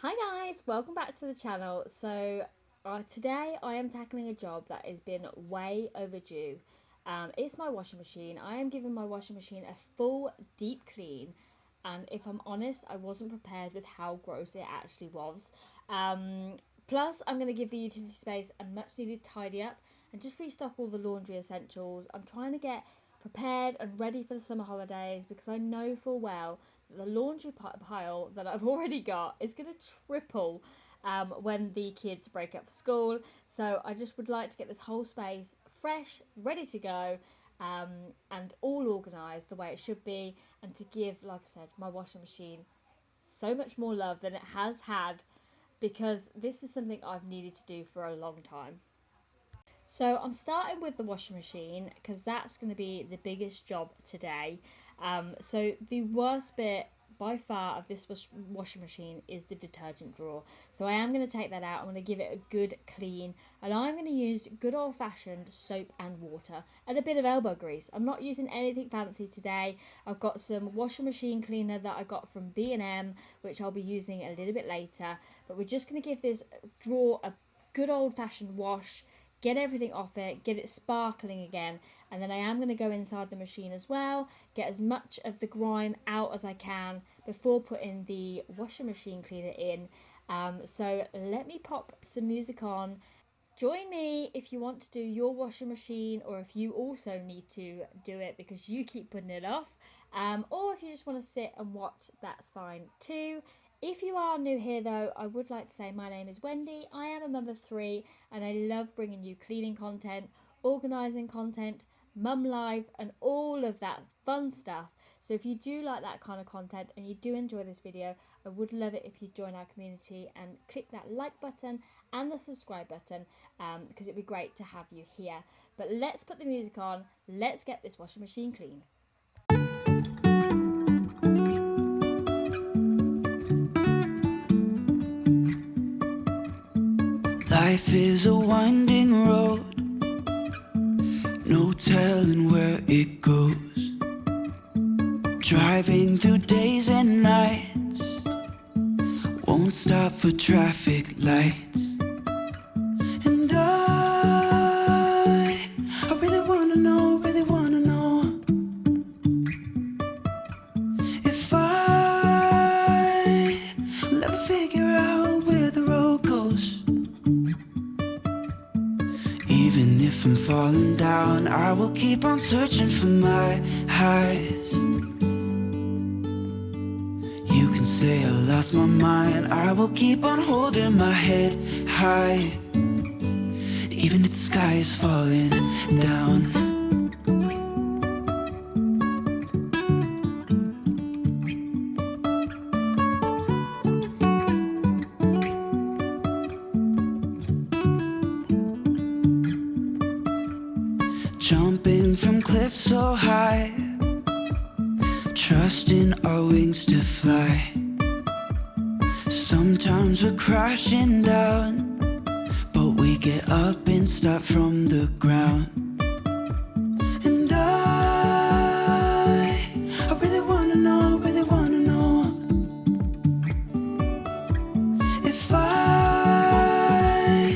Hi guys, welcome back to the channel. Today I am tackling a job that has been way overdue. It's my washing machine. I am giving my washing machine a full deep clean, and if I'm honest, I wasn't prepared with how gross it actually was. Plus, I'm going to give the utility space a much needed tidy up and just restock all the laundry essentials. I'm trying to get prepared and ready for the summer holidays because I know full well the laundry pile that I've already got is going to triple when the kids break up for school. So I just would like to get this whole space fresh, ready to go, um, and all organised the way it should be, and to give, like I said, my washing machine so much more love than it has had, because this is something I've needed to do for a long time. So I'm starting with the washing machine because that's going to be the biggest job today. So the worst bit by far of this washing machine is the detergent drawer. So I am going to take that out. I'm going to give it a good clean, and I'm going to use good old fashioned soap and water and a bit of elbow grease. I'm not using anything fancy today. I've got some washing machine cleaner that I got from B&M, which I'll be using a little bit later. But we're just going to give this drawer a good old fashioned wash, get everything off it, get it sparkling again, and then I am going to go inside the machine as well, get as much of the grime out as I can before putting the washing machine cleaner in. So let me pop some music on. Join me if you want to do your washing machine, or if you also need to do it because you keep putting it off, or if you just want to sit and watch, that's fine too. If you are new here though, I would like to say my name is Wendy. I am a mum of three and I love bringing you cleaning content, organising content, mum life, and all of that fun stuff. So if you do like that kind of content and you do enjoy this video, I would love it if you join our community and click that like button and the subscribe button, because it'd be great to have you here. But let's put the music on, let's get this washing machine clean. Life is a winding road, no telling where it goes. Driving through days and nights, won't stop for traffic lights. And I really wanna know if I will ever figure out where the road goes. Even if I'm falling down, I will keep on searching for my highs. You can say I lost my mind, I will keep on holding my head high. Even if the sky is falling down. Jumping from cliffs so high, trusting our wings to fly. Sometimes we're crashing down, but we get up and start from the ground. And I really wanna know if I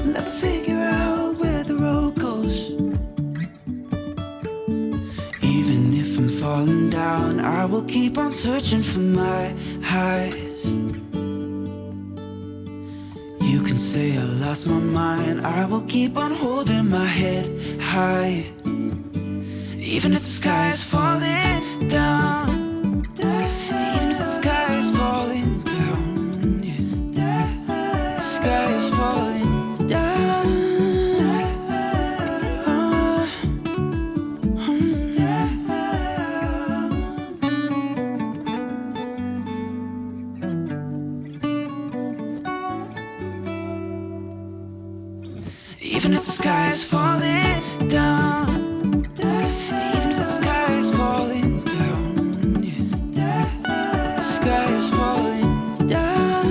will ever figure out where the road goes. Even if I'm falling down, I will keep on searching for my highs. You can say I lost my mind, I will keep on holding my head high. Even if the sky is falling down, even if the sky is falling down, yeah. The sky is falling down. Even if the sky is falling down, even if the sky is falling down, yeah. The sky is falling down.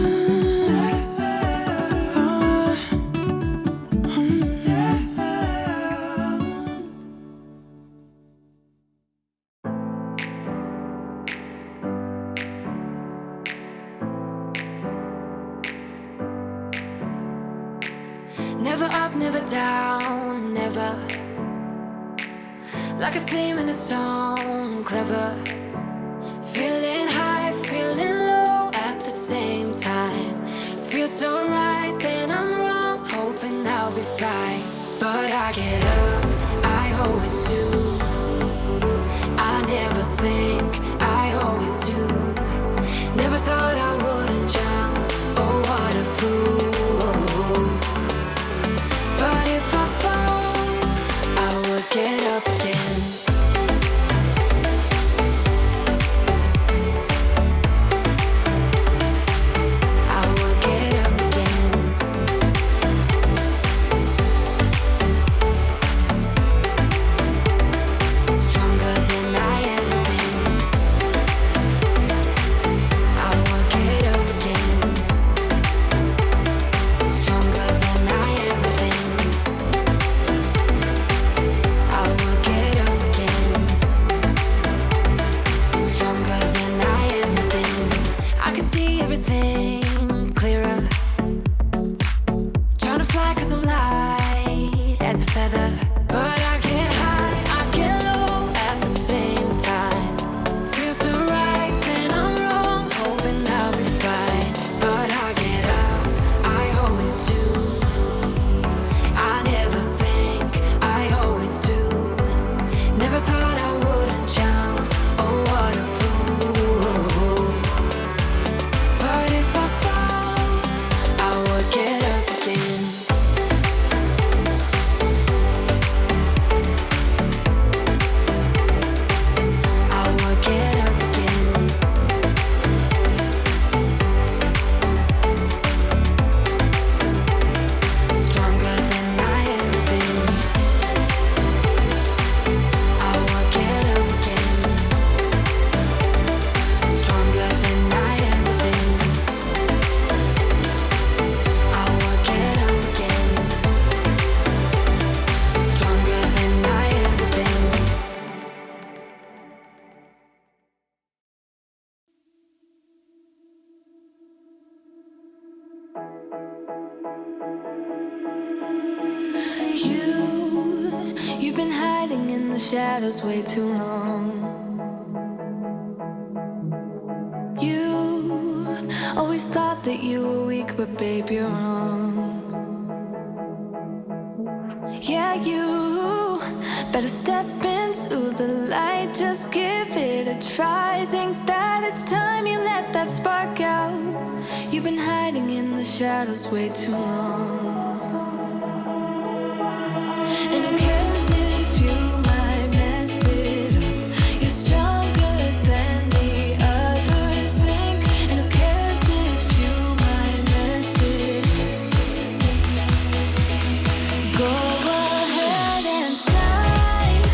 Never up, never down, never. Like a theme in a song, clever. Feeling high, feeling low at the same time. Feels so right, then I'm wrong, hoping I'll be fine. But I get up, I always do. I never think, I always do. Never thought I wouldn't jump, oh what a fool. But if I fall, I will get up again. I will get up again. Stronger than I ever been. I will get up again. Stronger than I ever been. I will get up again. Stronger than I ever been. I can see everything clearer. Trying to fly 'cause I'm light as a feather. But I get high, I get low at the same time. Feels so right, then I'm wrong, hoping I'll be fine. But I get up, I always do. I never think, I always do. Never thought I wouldn't jump, oh what a fool. But if I fall, I will get up again. I will get up again. Stronger than I ever been. I will get up again. Stronger than I ever been. I will get up again. Stronger than I ever been. You've been hiding in the shadows way too long. You always thought that you were weak, but babe, you're wrong. Yeah, you better step into the light, just give it a try. Think that it's time you let that spark out. You've been hiding in the shadows way too long. And who cares if you might mess it up? You're stronger than the others think. And who cares if you might mess it up? Go ahead and shine,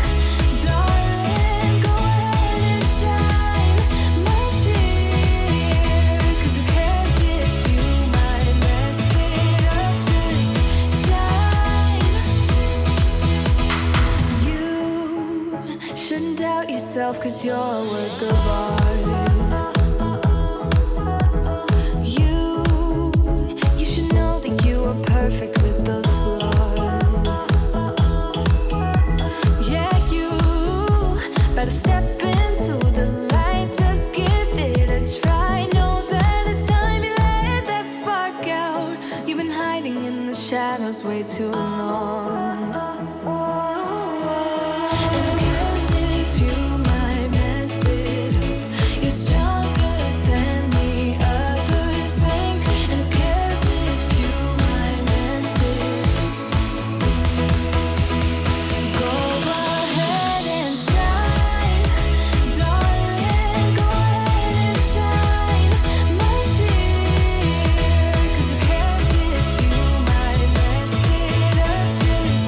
darling. Go ahead and shine, my dear. 'Cause who cares if you might mess it up? Just shine. You shouldn't doubt yourself, 'cause you're a work of art. You should know that you are perfect with those flaws. Yeah, you better step into the light, just give it a try. Know that it's time you let that spark out. You've been hiding in the shadows way too long. And who cares if you might mess it up? You're stronger than the others think. And who cares if you might mess it up? Go ahead and shine, darling. Go ahead and shine, my dear. 'Cause who cares if you might mess it up? Just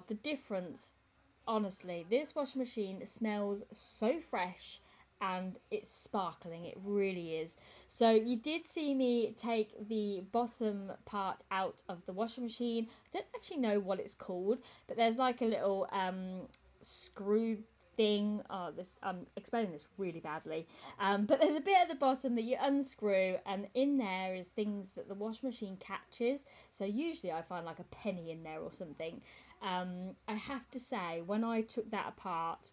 the difference. Honestly, this washing machine smells so fresh and it's sparkling. It really is. So you did see me take the bottom part out of the washing machine. I don't actually know what it's called, but there's like a little screw thing. Oh, this I'm explaining this really badly. But there's a bit at the bottom that you unscrew, and in there is things that the washing machine catches. So usually I find like a penny in there or something. I have to say, when I took that apart,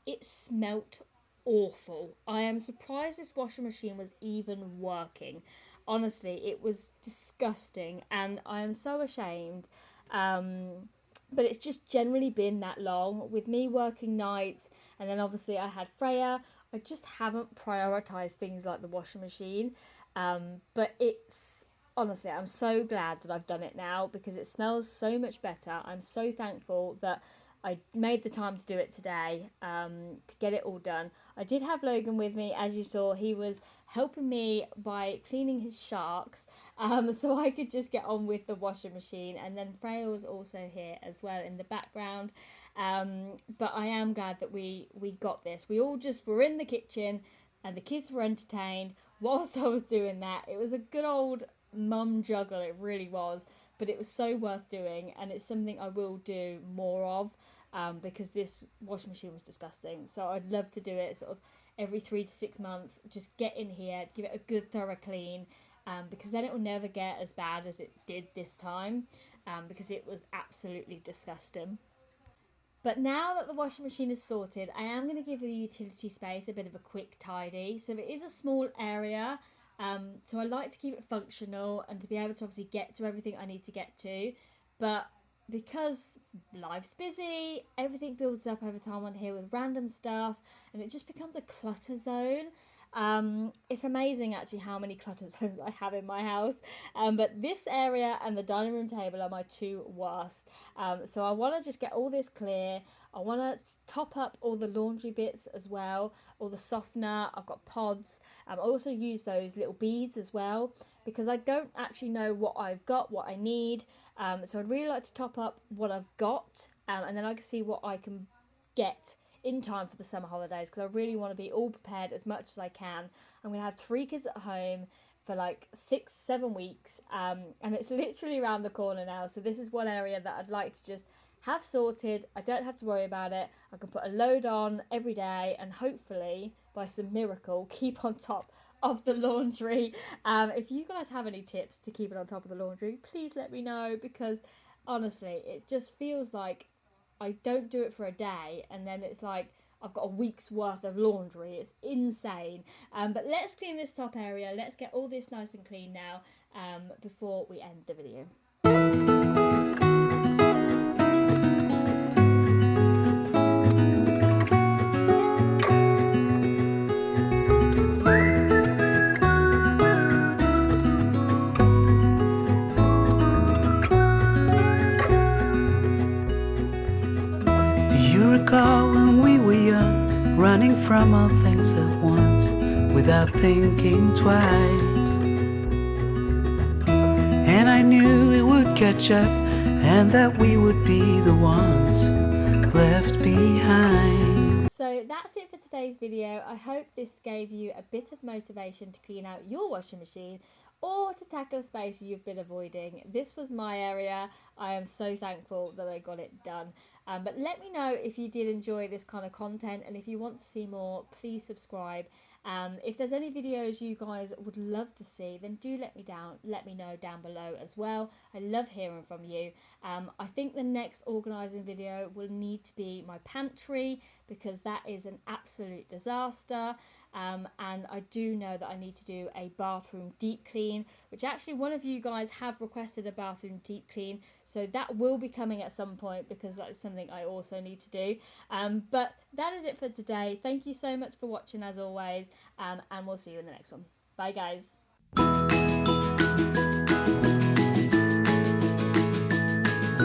it smelt awful. I am surprised this washing machine was even working. Honestly, it was disgusting, and I am so ashamed. But it's just generally been that long with me working nights, and then obviously I had Freya. I just haven't prioritized things like the washing machine. But it's honestly, I'm so glad that I've done it now because it smells so much better. I'm so thankful that I made the time to do it today, to get it all done. I did have Logan with me, as you saw. He was helping me by cleaning his sharks, so I could just get on with the washing machine. And then Freya was also here as well in the background. But I am glad that we got this. We all just were in the kitchen, and the kids were entertained whilst I was doing that. It was a good old mum juggle, it really was, but it was so worth doing, and it's something I will do more of, because this washing machine was disgusting. So I'd love to do it sort of every 3 to 6 months. Just get in here, give it a good thorough clean, because then it will never get as bad as it did this time, because it was absolutely disgusting. But now that the washing machine is sorted, I am going to give the utility space a bit of a quick tidy. So it is a small area, so I like to keep it functional and to be able to obviously get to everything I need to get to. But because life's busy, everything builds up over time on here with random stuff, and it just becomes a clutter zone. It's amazing actually how many clutter zones I have in my house. But this area and the dining room table are my two worst. So I want to just get all this clear. I want to top up all the laundry bits as well, all the softener. I've got pods. I also use those little beads as well because I don't actually know what I've got, what I need. So I'd really like to top up what I've got, and then I can see what I can get in time for the summer holidays, because I really want to be all prepared as much as I can. I'm going to have 3 kids at home for like 6-7 weeks, and it's literally around the corner now. So this is one area that I'd like to just have sorted. I don't have to worry about it. I can put a load on every day and hopefully by some miracle keep on top of the laundry. If you guys have any tips to keep it on top of the laundry, please let me know, because honestly it just feels like I don't do it for a day and then it's like I've got a week's worth of laundry. It's insane. But let's clean this top area. Let's get all this nice and clean now, before we end the video. When we were young, running from all things at once, without thinking twice. And I knew it would catch up, and that we would be the ones left behind. So that's it for today's video. I hope this gave you a bit of motivation to clean out your washing machine or to tackle a space you've been avoiding. This was my area. I am so thankful that I got it done. But let me know if you did enjoy this kind of content, and if you want to see more, please subscribe. If there's any videos you guys would love to see, then do let me know down below as well. I love hearing from you. I think the next organising video will need to be my pantry, because that is an absolute disaster. And I do know that I need to do a bathroom deep clean, which actually one of you guys have requested a bathroom deep clean, so that will be coming at some point, because that is something I also need to do. But that is it for today. Thank you so much for watching as always, and we'll see you in the next one. Bye guys.